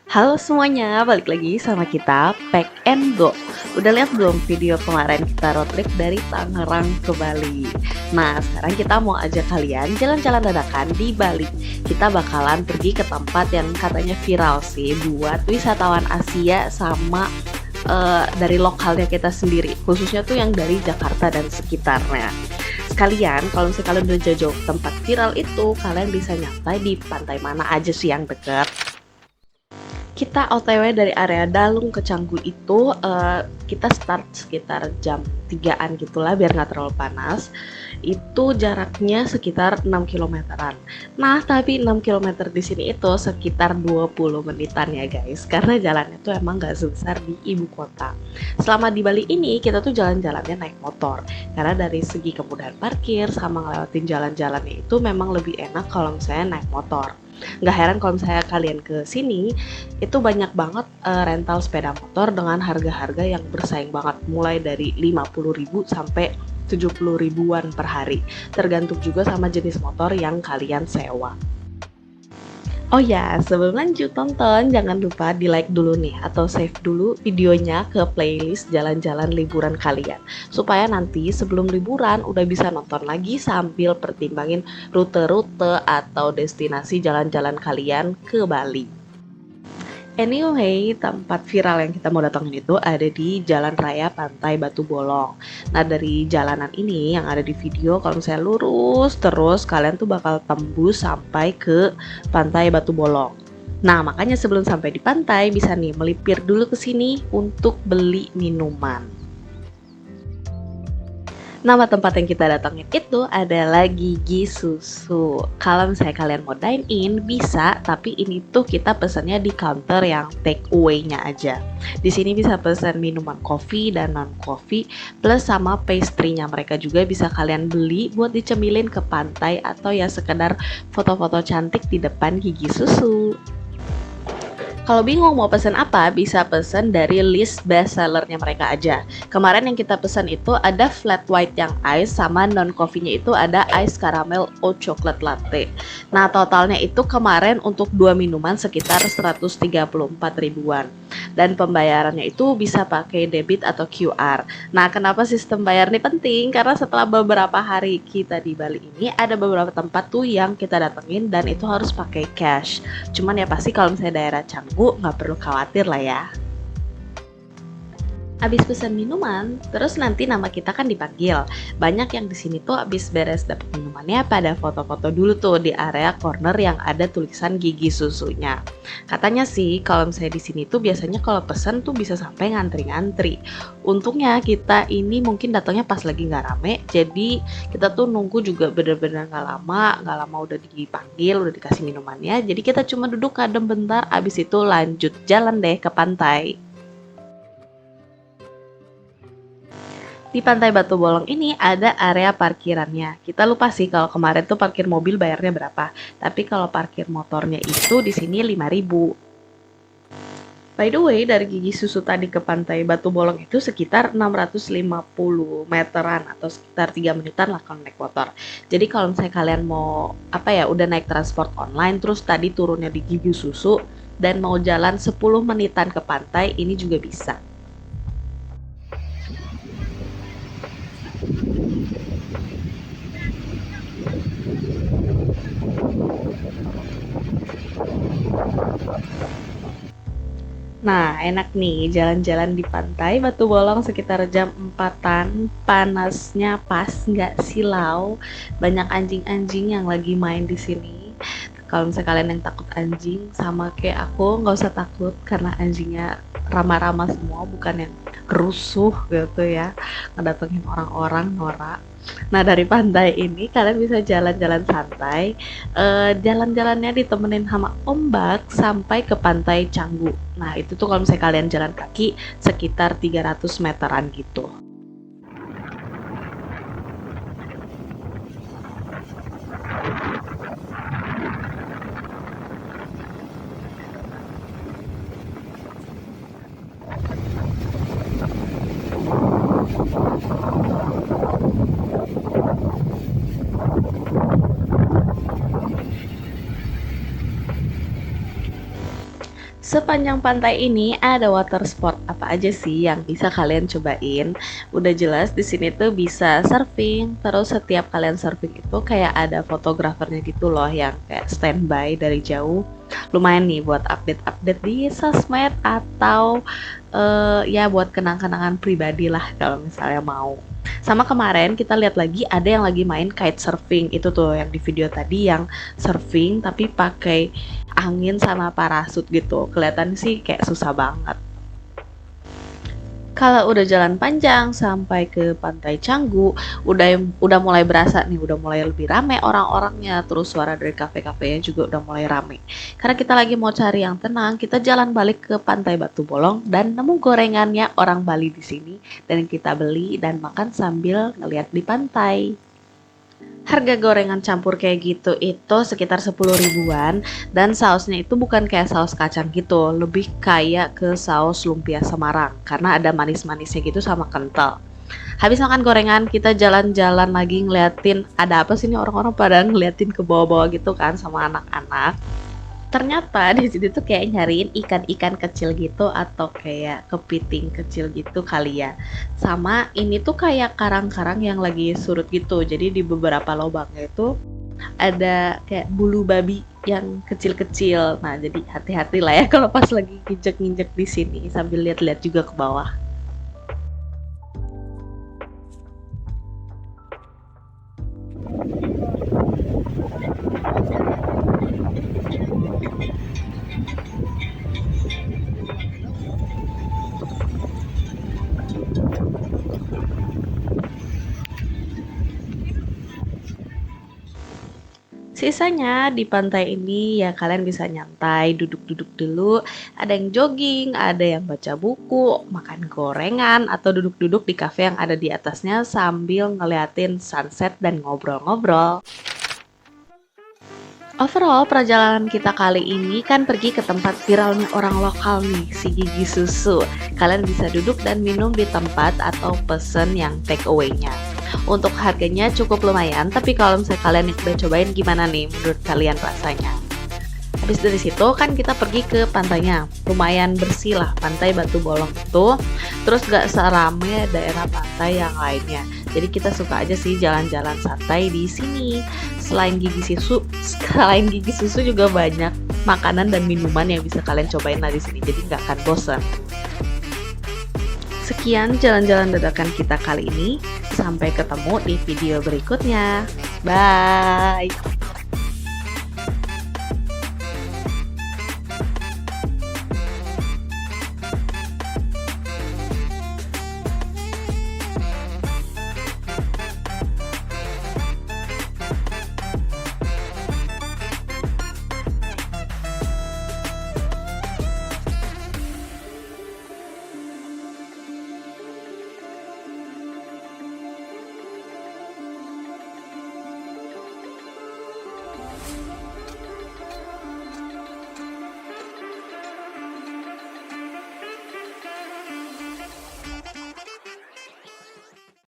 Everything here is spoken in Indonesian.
Halo semuanya, balik lagi sama kita Pack and Go. Udah lihat belum video kemarin kita road trip dari Tangerang ke Bali? Nah, sekarang kita mau ajak kalian jalan-jalan dadakan di Bali. Kita bakalan pergi ke tempat yang katanya viral sih buat wisatawan Asia sama dari lokalnya kita sendiri, khususnya tuh yang dari Jakarta dan sekitarnya. Sekalian, kalau misalnya kalian udah jauh-jauh ke tempat viral itu, kalian bisa nyantai di pantai mana aja sih yang deket. Kita OTW dari area Dalung ke Canggu itu kita start sekitar jam 3-an gitulah biar nggak terlalu panas. Itu jaraknya sekitar 6 kilometeran. Nah, tapi 6 kilometer di sini itu sekitar 20 menitan ya guys. Karena jalannya tuh emang nggak sebesar di ibu kota. Selama di Bali ini kita tuh jalan-jalannya naik motor. Karena dari segi kemudahan parkir sama ngelewatin jalan-jalannya itu memang lebih enak kalau misalnya naik motor. Nggak heran kalau misalnya kalian ke sini itu banyak banget rental sepeda motor dengan harga-harga yang bersaing banget, mulai dari 50.000 sampai 70 ribuan per hari, tergantung juga sama jenis motor yang kalian sewa. Oh ya, sebelum lanjut tonton, jangan lupa di like dulu nih, atau save dulu videonya ke playlist jalan-jalan liburan kalian. Supaya nanti sebelum liburan udah bisa nonton lagi sambil pertimbangin rute-rute atau destinasi jalan-jalan kalian ke Bali. Anyway, tempat viral yang kita mau datangin itu ada di Jalan Raya Pantai Batu Bolong. Nah, dari jalanan ini yang ada di video, kalau misalnya lurus terus, kalian tuh bakal tembus sampai ke Pantai Batu Bolong. Nah, makanya sebelum sampai di pantai, bisa nih melipir dulu ke sini untuk beli minuman. Nama tempat yang kita datangin itu adalah Gigi Susu. Kalau misalnya kalian mau dine in bisa, tapi ini tuh kita pesannya di counter yang take away-nya aja. Di sini bisa pesan minuman coffee dan non coffee plus sama pastry-nya mereka juga bisa kalian beli buat dicemilin ke pantai atau ya sekedar foto-foto cantik di depan Gigi Susu. Kalau bingung mau pesen apa, bisa pesen dari list best sellernya mereka aja. Kemarin yang kita pesen itu ada flat white yang ice, sama non coffee-nya itu ada ice caramel oat chocolate latte. Nah, totalnya itu kemarin untuk 2 minuman sekitar 134 ribuan. Dan pembayarannya itu bisa pakai debit atau QR. Nah, kenapa sistem bayar ini penting? Karena setelah beberapa hari kita di Bali ini, ada beberapa tempat tuh yang kita datengin dan itu harus pakai cash. Cuman ya pasti kalau misalnya daerah Canggu nggak perlu khawatir lah ya. Abis pesan minuman, terus nanti nama kita kan dipanggil. Banyak yang di sini tuh abis beres dapet minumannya pada foto-foto dulu tuh di area corner yang ada tulisan Gigi Susunya. Katanya sih kalau misalnya di sini tuh biasanya kalau pesan tuh bisa sampai ngantri-ngantri. Untungnya kita ini mungkin datangnya pas lagi nggak rame, jadi kita tuh nunggu juga bener-bener nggak lama udah dipanggil, udah dikasih minumannya. Jadi kita cuma duduk adem bentar, abis itu lanjut jalan deh ke pantai. Di Pantai Batu Bolong ini ada area parkirannya. Kita lupa sih kalau kemarin tuh parkir mobil bayarnya berapa. Tapi kalau parkir motornya itu di sini 5.000. By the way, dari Gigi Susu tadi ke Pantai Batu Bolong itu sekitar 650 meteran atau sekitar 3 menitan lah kalau naik motor. Jadi kalau misalnya kalian mau udah naik transport online terus tadi turunnya di Gigi Susu dan mau jalan 10 menitan ke pantai, ini juga bisa. Nah, enak nih jalan-jalan di pantai Batu Bolong sekitar jam 4-an. Panasnya pas nggak silau. Banyak anjing-anjing yang lagi main di sini. Kalau misalnya kalian yang takut anjing sama kayak aku, nggak usah takut karena anjingnya ramah-ramah semua, bukan yang rusuh gitu ya, ngedatengin orang-orang norak. Nah, dari pantai ini kalian bisa jalan-jalan santai, jalan-jalannya ditemenin sama ombak sampai ke pantai Canggu. Nah, itu tuh kalau misalnya kalian jalan kaki sekitar 300 meteran gitu. Sepanjang pantai ini ada water sport apa aja sih yang bisa kalian cobain? Udah jelas di sini tuh bisa surfing, terus setiap kalian surfing itu kayak ada fotografernya gitu loh yang kayak standby dari jauh. Lumayan nih buat update-update di sosmed atau ya buat kenang-kenangan pribadi lah kalau misalnya mau. Sama kemarin kita lihat lagi ada yang lagi main kite surfing. Itu tuh yang di video tadi yang surfing tapi pakai angin sama parasut gitu. Kelihatan sih kayak susah banget. Kalau udah jalan panjang sampai ke Pantai Canggu, udah mulai berasa nih, udah mulai lebih rame orang-orangnya, terus suara dari kafe-kafenya juga udah mulai rame. Karena kita lagi mau cari yang tenang, kita jalan balik ke Pantai Batu Bolong dan nemu gorengannya orang Bali di sini dan kita beli dan makan sambil ngeliat di pantai. Harga gorengan campur kayak gitu itu sekitar 10 ribuan dan sausnya itu bukan kayak saus kacang gitu, lebih kayak ke saus lumpia Semarang karena ada manis-manisnya gitu sama kental. Habis makan gorengan kita jalan-jalan lagi ngeliatin ada apa sih nih orang-orang pada ngeliatin ke bawah-bawah gitu kan sama anak-anak. Ternyata di situ tuh kayak nyariin ikan-ikan kecil gitu atau kayak kepiting kecil gitu kali ya. Sama ini tuh kayak karang-karang yang lagi surut gitu. Jadi di beberapa lubangnya itu ada kayak bulu babi yang kecil-kecil. Nah, jadi hati-hati lah ya kalau pas lagi nginjek-nginjek di sini sambil lihat-lihat juga ke bawah. Sisanya di pantai ini ya kalian bisa nyantai, duduk-duduk dulu. Ada yang jogging, ada yang baca buku, makan gorengan, atau duduk-duduk di kafe yang ada di atasnya sambil ngeliatin sunset dan ngobrol-ngobrol. Overall, perjalanan kita kali ini kan pergi ke tempat viralnya orang lokal nih, si Gigi Susu. Kalian bisa duduk dan minum di tempat atau pesen yang take away-nya. Untuk harganya cukup lumayan, tapi kalau misalnya kalian udah cobain gimana nih menurut kalian rasanya? Habis dari situ kan kita pergi ke pantainya. Lumayan bersih lah pantai Batu Bolong itu. Terus gak serame daerah pantai yang lainnya. Jadi kita suka aja sih jalan-jalan santai di sini. Selain gigi susu juga banyak makanan dan minuman yang bisa kalian cobain lah di sini. Jadi nggak akan bosan. Sekian jalan-jalan dadakan kita kali ini. Sampai ketemu di video berikutnya. Bye.